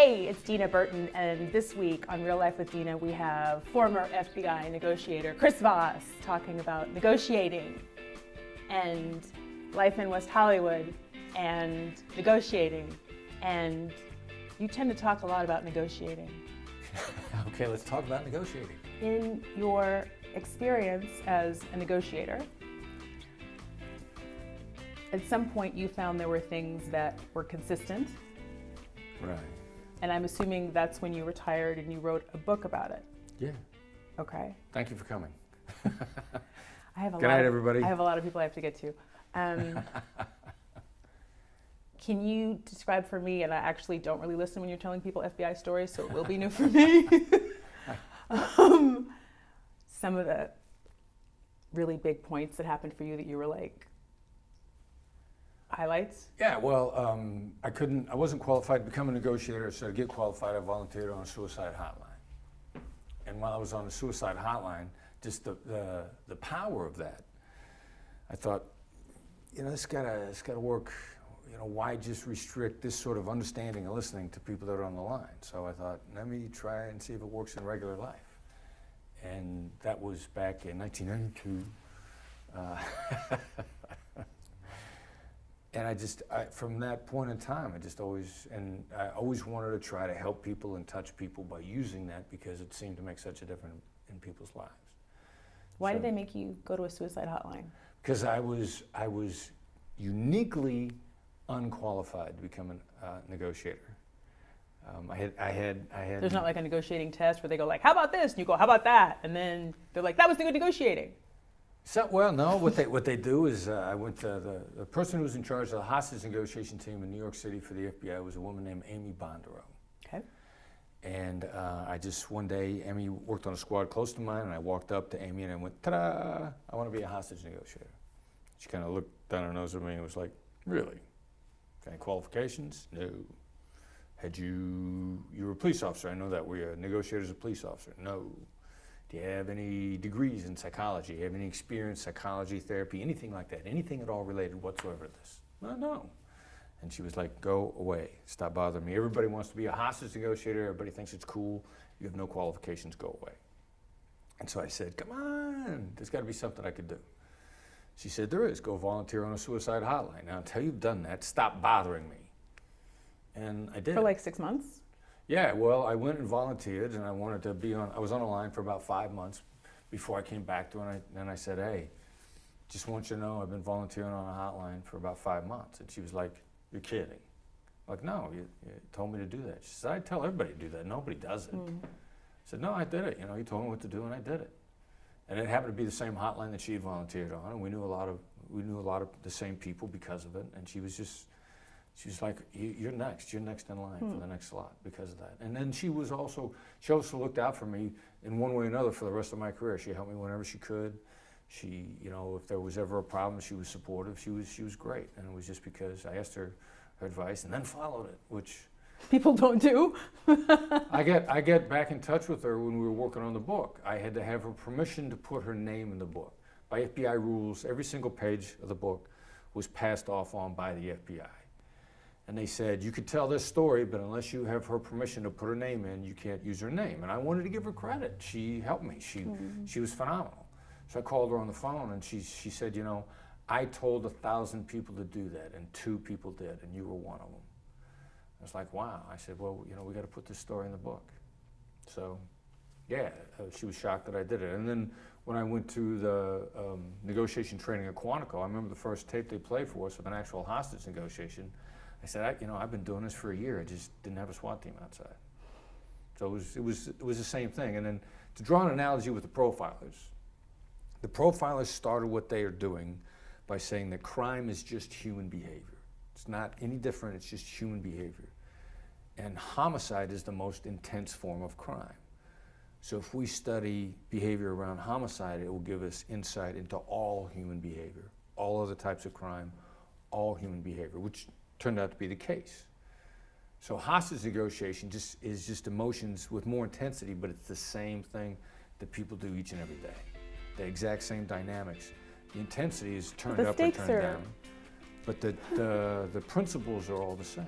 Hey, it's Dena Burton, and this week on Real Life with Dena, we have former FBI negotiator Chris Voss talking about negotiating and life in West Hollywood and negotiating. And you tend to talk a lot about negotiating. Okay, let's talk about negotiating. In your experience as a negotiator, at some point you found there were things that were consistent. Right. And I'm assuming that's when you retired and you wrote a book about it. Yeah. Okay. Thank you for coming. Good night, everybody. I have a lot of people I have to get to. Can you describe for me, and I actually don't really listen when you're telling people FBI stories, so it will be new for me, some of the really big points that happened for you that you were like, highlights? Yeah, well, I wasn't qualified to become a negotiator, so to get qualified, I volunteered on a suicide hotline. And while I was on the suicide hotline, just the power of that, I thought, it's gotta work. Why just restrict this sort of understanding and listening to people that are on the line? So I thought, let me try and see if it works in regular life. And that was back in 1992. And from that point in time, I always wanted to try to help people and touch people by using that because it seemed to make such a difference in people's lives. Why did they make you go to a suicide hotline? Because I was uniquely unqualified to become a negotiator. I had. There's not like a negotiating test where they go like, how about this? And you go, how about that? And then they're like, that was the good negotiating. So, well, no, what they do is I went to the person who was in charge of the hostage negotiation team in New York City for the FBI was a woman named Amy Bondero. Okay. And one day, Amy worked on a squad close to mine, and I walked up to Amy and I went, ta-da, I want to be a hostage negotiator. She kind of looked down her nose at me and was like, really? Any qualifications? No. You were a police officer, I know that. Were you a negotiator as a police officer? No. Do you have any degrees in psychology? Do you have any experience, psychology, therapy, anything like that? Anything at all related whatsoever to this? Well, no. And she was like, go away. Stop bothering me. Everybody wants to be a hostage negotiator. Everybody thinks it's cool. You have no qualifications. Go away. And so I said, come on. There's got to be something I could do. She said, there is. Go volunteer on a suicide hotline. Now, until you've done that, stop bothering me. And I did. For like 6 months? Yeah, well, I went and volunteered, and I was on a line for about 5 months before I came back to her, and I said, hey, just want you to know I've been volunteering on a hotline for about 5 months. And she was like, you're kidding. I'm like, no, you told me to do that. She said, I tell everybody to do that. Nobody does it. I said, no, I did it. You told me what to do, and I did it. And it happened to be the same hotline that she had volunteered on, and we knew a lot of the same people because of it. And she was like, you're next in line for the next slot because of that. And then she also looked out for me in one way or another for the rest of my career. She helped me whenever she could. She, if there was ever a problem, she was supportive. She was great. And it was just because I asked her advice and then followed it, which people don't do. I get back in touch with her when we were working on the book. I had to have her permission to put her name in the book. By FBI rules, every single page of the book was passed off on by the FBI. And they said, you could tell this story, but unless you have her permission to put her name in, you can't use her name. And I wanted to give her credit. She helped me. She was phenomenal. So I called her on the phone, and she said, I told 1,000 people to do that, and 2 people did, and you were one of them. I was like, wow. I said, well, we got to put this story in the book. So, yeah, she was shocked that I did it. And then when I went to the negotiation training at Quantico, I remember the first tape they played for us with an actual hostage negotiation. I said, I've been doing this for a year. I just didn't have a SWAT team outside. So it was the same thing. And then to draw an analogy with the profilers started what they are doing by saying that crime is just human behavior. It's not any different, it's just human behavior. And homicide is the most intense form of crime. So if we study behavior around homicide, it will give us insight into all human behavior, all other types of crime, all human behavior, which turned out to be the case. So hostage negotiation is just emotions with more intensity, but it's the same thing that people do each and every day. The exact same dynamics. The intensity is turned up or turned down, but the principles are all the same.